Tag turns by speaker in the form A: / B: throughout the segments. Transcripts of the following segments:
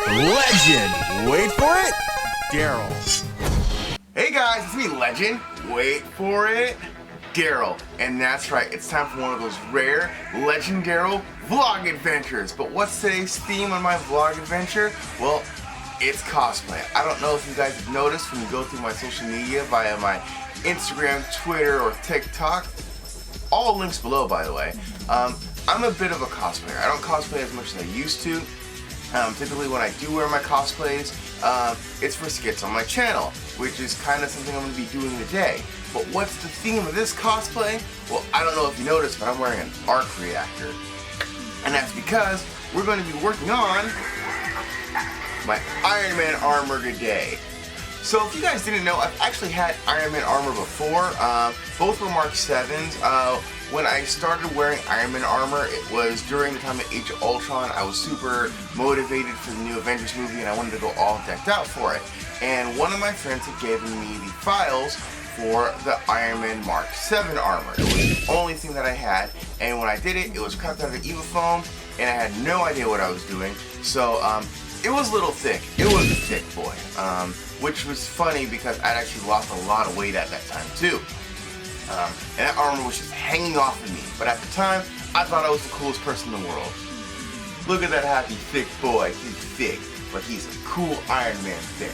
A: Legend. Wait for it, Daryl.
B: Hey guys, it's me, Legend. Wait for it, Daryl. And that's right, it's time for one of those rare LegenDarryl vlog adventures. But what's today's theme on my vlog adventure? Well, it's cosplay. I don't know if you guys have noticed when you go through my social media via my Instagram, Twitter, or TikTok. All links below, by the way. I'm a bit of a cosplayer. I don't cosplay as much as I used to. Typically when I do wear my cosplays, it's for skits on my channel, which is kind of something I'm going to be doing today. But what's the theme of this cosplay? Well, I don't know if you noticed, but I'm wearing an arc reactor. And that's because we're going to be working on my Iron Man armor today. So if you guys didn't know, I've actually had Iron Man armor before. Both were Mark 7s. When I started wearing Iron Man armor, it was during the time of Age of Ultron. I was super motivated for the new Avengers movie and I wanted to go all decked out for it. And one of my friends had given me the files for the Iron Man Mark 7 armor. It was the only thing that I had, and when I did it, it was cracked out of EvaFoam, and I had no idea what I was doing. So it was a little thick. It was a thick boy, which was funny because I'd actually lost a lot of weight at that time too. And that armor was just hanging off of me. But at the time, I thought I was the coolest person in the world. Look at that happy, thick boy. He's thick, but he's a cool Iron Man thick.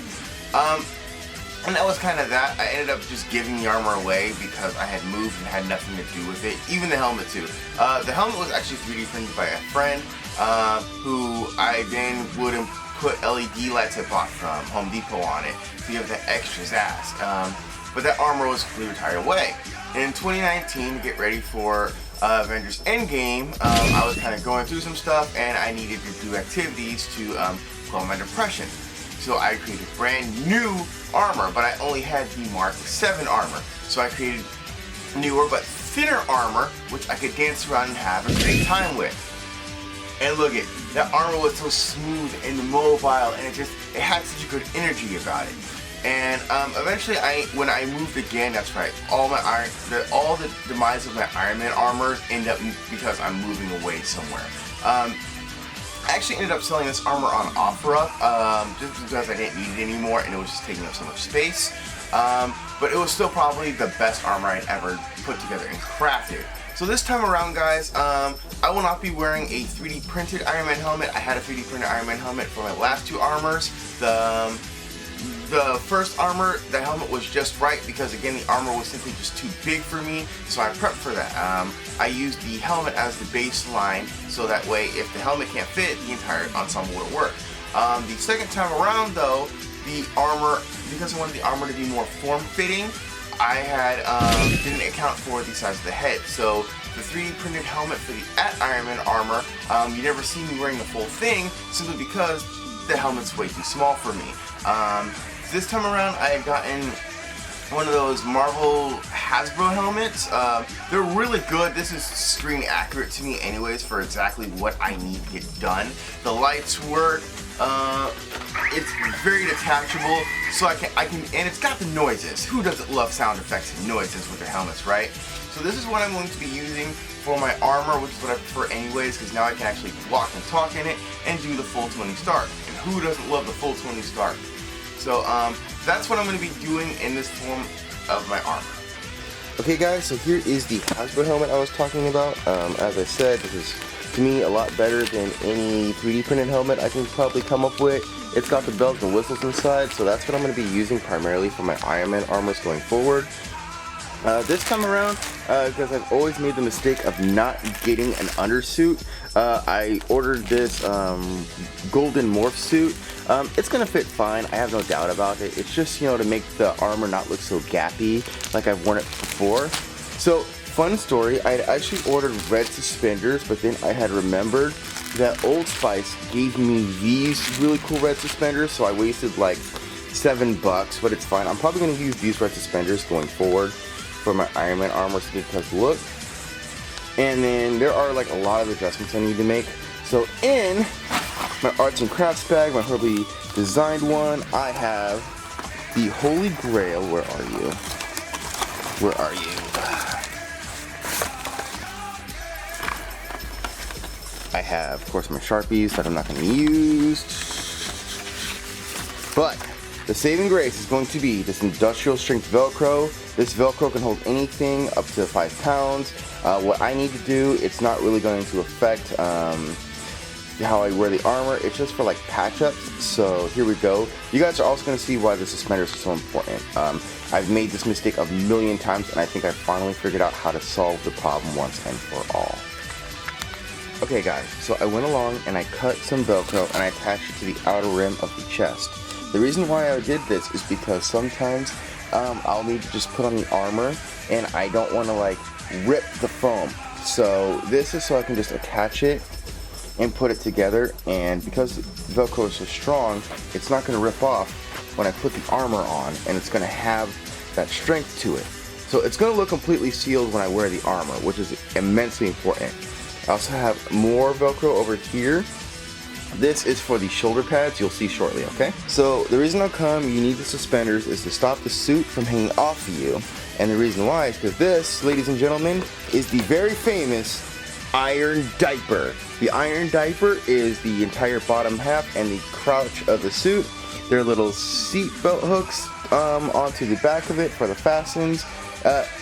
B: And that was kind of that. I ended up just giving the armor away because I had moved and had nothing to do with it. Even the helmet too. The helmet was actually 3D printed by a friend who I then would put LED lights I bought from Home Depot on it to give that extra zazz. But that armor was completely retired away. In 2019, to get ready for Avengers Endgame, I was kind of going through some stuff and I needed to do activities to quell my depression. So I created brand new armor, but I only had the Mark 7 armor. So I created newer but thinner armor, which I could dance around and have a great time with. And look at that armor was so smooth and mobile, and it had such a good energy about it. And eventually, when I moved again, that's right, all the demise of my Iron Man armor ended up because I'm moving away somewhere. I actually ended up selling this armor on OfferUp just because I didn't need it anymore and it was just taking up so much space. But it was still probably the best armor I'd ever put together and crafted. So this time around, guys, I will not be wearing a 3D printed Iron Man helmet. I had a 3D printed Iron Man helmet for my last two armors. The first armor, the helmet was just right because again the armor was simply just too big for me, so I prepped for that. I used the helmet as the baseline so that way if the helmet can't fit, the entire ensemble would work. The second time around though, the armor, because I wanted the armor to be more form-fitting, I had didn't account for the size of the head. So the 3D printed helmet for the Iron Man armor, you never see me wearing the full thing simply because the helmet's way too small for me. This time around I had gotten one of those Marvel Hasbro helmets. They're really good. This is screen accurate to me anyways for exactly what I need to get done. The lights work. It's very detachable, so I can, and it's got the noises. Who doesn't love sound effects and noises with their helmets, right? So this is what I'm going to be using for my armor, which is what I prefer anyways, because now I can actually walk and talk in it and do the full Tony Stark. And who doesn't love the full Tony Stark? So that's what I'm going to be doing in this form of my armor.
C: Okay guys, so here is the Hasbro helmet I was talking about. As I said, this is to me a lot better than any 3D printed helmet I can probably come up with. It's got the bells and whistles inside, so that's what I'm going to be using primarily for my Iron Man armors going forward. This time around, because I've always made the mistake of not getting an undersuit, I ordered this golden morph suit. It's gonna fit fine, I have no doubt about it. It's just, to make the armor not look so gappy like I've worn it before. So, fun story, I had actually ordered red suspenders, but then I had remembered that Old Spice gave me these really cool red suspenders, so I wasted like $7, but it's fine. I'm probably gonna use these red suspenders going forward for my Iron Man armor so because look. And then there are like a lot of adjustments I need to make. So in my arts and crafts bag, my horribly designed one, I have the Holy Grail. Where are you? Where are you? I have, of course, my Sharpies that I'm not going to use. But the saving grace is going to be this industrial strength Velcro. This Velcro can hold anything up to 5 pounds. What I need to do, it's not really going to affect how I wear the armor. It's just for like patch ups. So here we go. You guys are also going to see why the suspenders are so important. I've made this mistake a million times, and I think I finally figured out how to solve the problem once and for all. Okay guys, so I went along and I cut some Velcro and I attached it to the outer rim of the chest. The reason why I did this is because sometimes I'll need to just put on the armor and I don't want to like rip the foam. So this is so I can just attach it and put it together, and because Velcro is so strong, it's not going to rip off when I put the armor on, and it's going to have that strength to it. So it's going to look completely sealed when I wear the armor, which is immensely important. I also have more Velcro over here. This is for the shoulder pads, you'll see shortly, okay? So the reason how come you need the suspenders is to stop the suit from hanging off of you. And the reason why is because this, ladies and gentlemen, is the very famous iron diaper. The iron diaper is the entire bottom half and the crotch of the suit. There are little seat belt hooks onto the back of it for the fastens.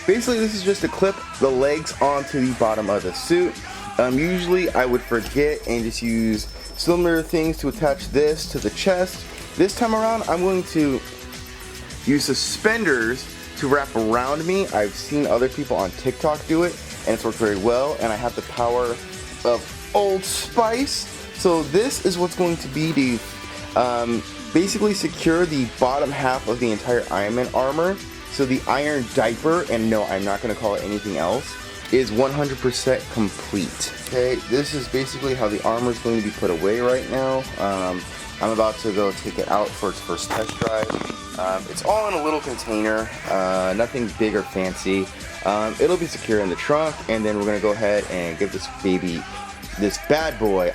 C: Basically, this is just to clip the legs onto the bottom of the suit. Usually I would forget and just use similar things to attach this to the chest. This time around, I'm going to use suspenders to wrap around me. I've seen other people on TikTok do it, and it's worked very well, and I have the power of Old Spice. So this is what's going to be to basically secure the bottom half of the entire Iron Man armor. So the iron diaper, and no, I'm not going to call it anything else, is 100% complete. Okay, this is basically how the armor is going to be put away right now. I'm about to go take it out for its first test drive. It's all in a little container, nothing big or fancy. It'll be secure in the trunk, and then we're gonna go ahead and give this baby, this bad boy,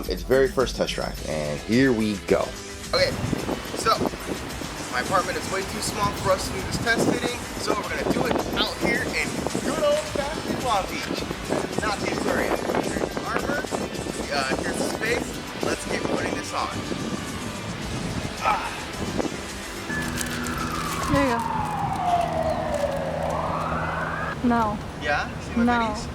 C: its very first test drive, and here we go. Okay, so my apartment is way too small for us to do this test fitting, so we're gonna do it out here in good old-fashioned Long Beach. Not too area. Here's the armor, here's the space. Let's get putting this on.
D: There you go. No.
B: Yeah? See my
D: No.
B: goodies?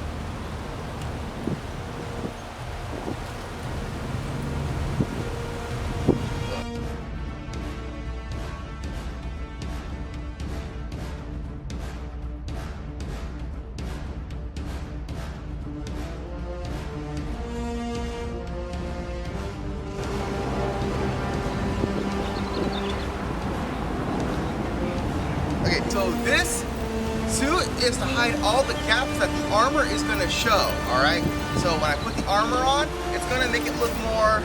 B: Okay, so this suit is to hide all the gaps that the armor is going to show, alright? So when I put the armor on, it's going to make it look more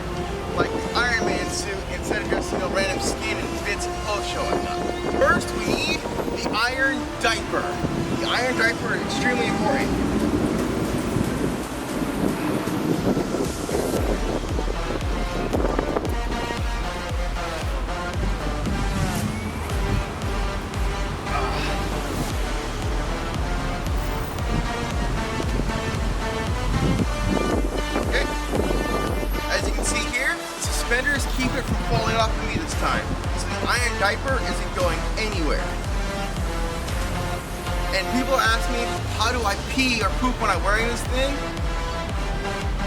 B: like the Iron Man suit instead of just, random skin and bits and clothes showing up. First, we need the iron diaper. The iron diaper is extremely important. Suspenders keep it from falling off of me this time. So the iron diaper isn't going anywhere. And people ask me, how do I pee or poop when I'm wearing this thing?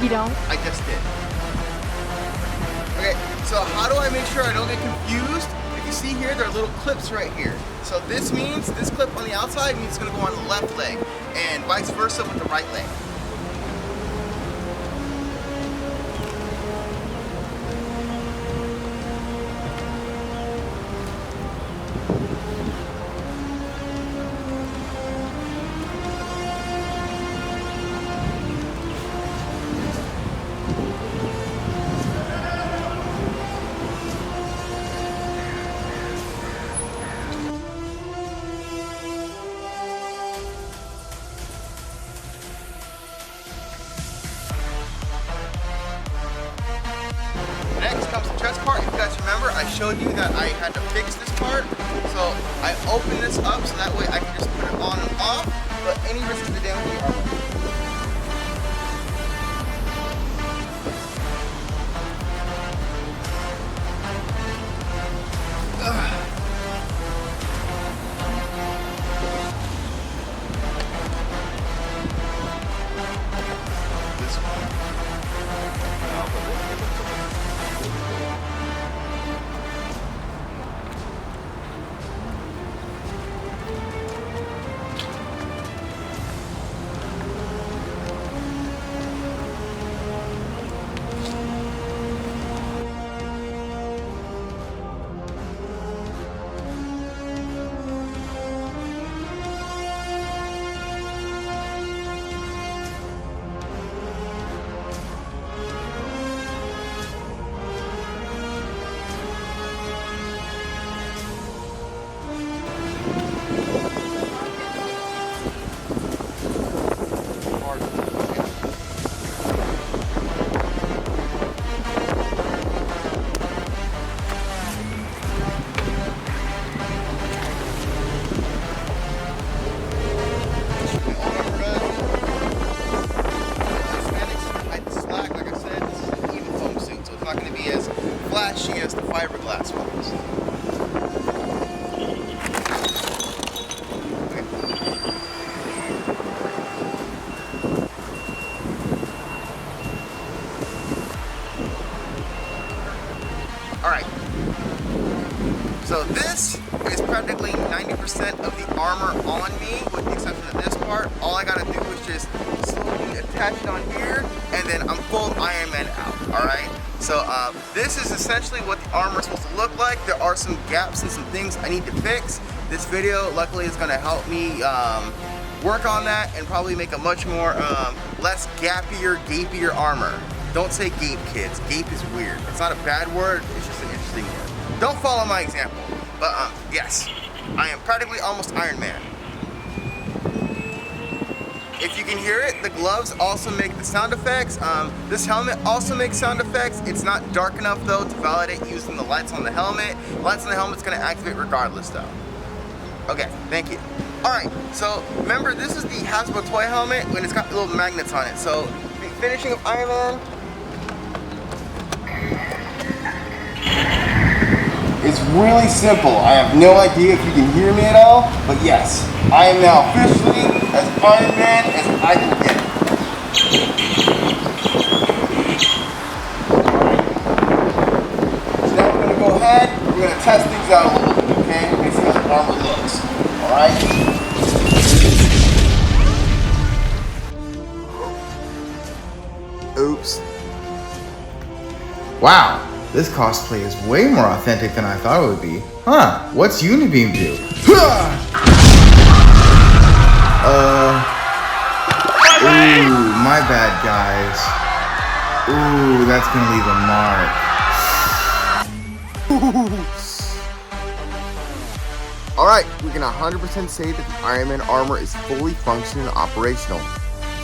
D: You don't?
B: I just did. Okay, so how do I make sure I don't get confused? If you see here, there are little clips right here. So this means, this clip on the outside means it's gonna go on the left leg, and vice versa with the right leg. Next comes the chest part. If you guys remember, I showed you that I had to fix this part. So I open this up so that way I can just put it on and off, but any risk of the damage will be armor. not going to be as flashy as the fiberglass ones. Alright, so this is practically 90% of the armor on me, with the exception of this part. All I gotta do is just slowly attach it on here, and then I'm full Iron Man out, alright? So this is essentially what the armor is supposed to look like. There are some gaps and some things I need to fix. This video, luckily, is gonna help me work on that and probably make a much more, less gapier armor. Don't say gape, kids. Gape is weird. It's not a bad word, it's just an interesting word. Don't follow my example. But yes, I am practically almost Iron Man. If you can hear it, the gloves also make the sound effects. This helmet also makes sound effects. It's not dark enough though to validate using the lights on the helmet. The lights on the helmet's gonna activate regardless though. Okay, thank you. Alright, so remember this is the Hasbro toy helmet when it's got little magnets on it. So the finishing of Iron Man, it's really simple. I have no idea if you can hear me at all, but yes, I am now officially as Iron Man as I can get. So now we're going to go ahead, we're going to test things out a little bit, okay? We're going to see how the armor looks, alright? Oops. Wow. This cosplay is way more authentic than I thought it would be. Huh, what's Unibeam do? Ooh, my bad, guys. Ooh, that's gonna leave a mark. Alright, we can 100% say that the Iron Man armor is fully functional and operational.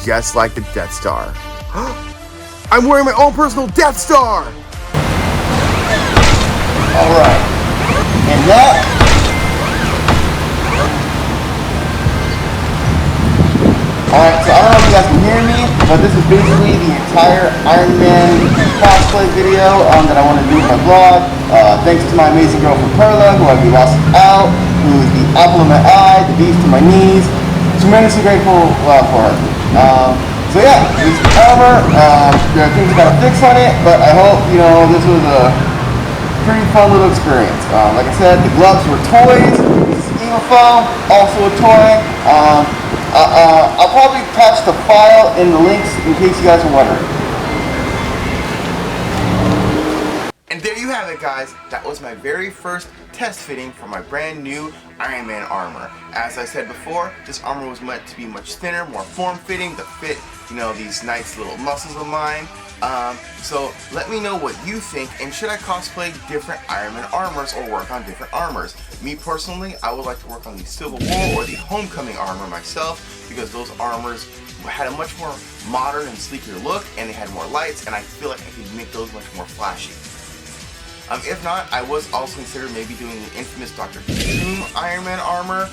B: Just like the Death Star. I'm wearing my own personal Death Star! Alright, and that, alright, so I don't know if you guys can hear me, but this is basically the entire Iron Man cosplay video that I want to do with my vlog. Thanks to my amazing girlfriend Perla, who I've lost out, who is the apple of my eye, the beast of my knees. Tremendously grateful for her. So yeah, this is armor. There are things I gotta fix on it, but I hope, you know, this was a pretty fun little experience. Like I said, the gloves were toys. This is Evil Foam, also a toy. I'll probably attach the file in the links in case you guys are wondering. And there you have it, guys. That was my very first test fitting for my brand new Iron Man armor. As I said before, this armor was meant to be much thinner, more form-fitting, to fit, you know, these nice little muscles of mine. So let me know what you think, and should I cosplay different Iron Man armors or work on different armors? Me personally, I would like to work on the Civil War or the Homecoming armor myself, because those armors had a much more modern and sleeker look, and they had more lights, and I feel like I could make those much more flashy. If not, I was also considering maybe doing the infamous Dr. Doom Iron Man armor.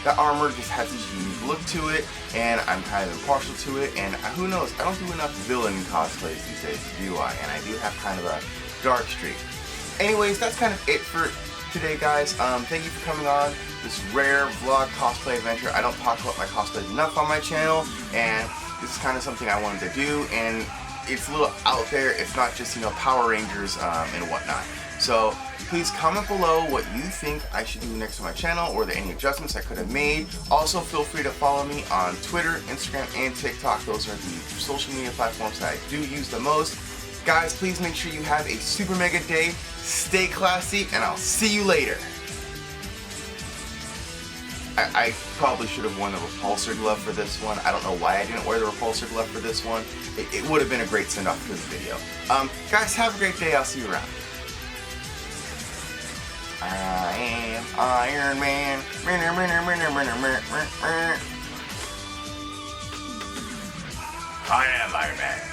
B: That armor just has this unique look to it, and I'm kind of impartial to it, and who knows, I don't do enough villain cosplays these days, do I? And I do have kind of a dark streak. Anyways, that's kind of it for today, guys. Thank you for coming on this rare vlog cosplay adventure. I don't talk about my cosplays enough on my channel, and this is kind of something I wanted to do, and it's a little out there. It's not just, you know, Power Rangers and whatnot. So please comment below what you think I should do next to my channel, or are there any adjustments I could have made. Also, feel free to follow me on Twitter, Instagram, and TikTok. Those are the social media platforms that I do use the most. Guys, please make sure you have a super mega day. Stay classy, and I'll see you later. I probably should have worn the repulsor glove for this one. I don't know why I didn't wear the repulsor glove for this one. It would have been a great send-off for this video. Guys, have a great day. I'll see you around. I am Iron Man. I am Iron Man.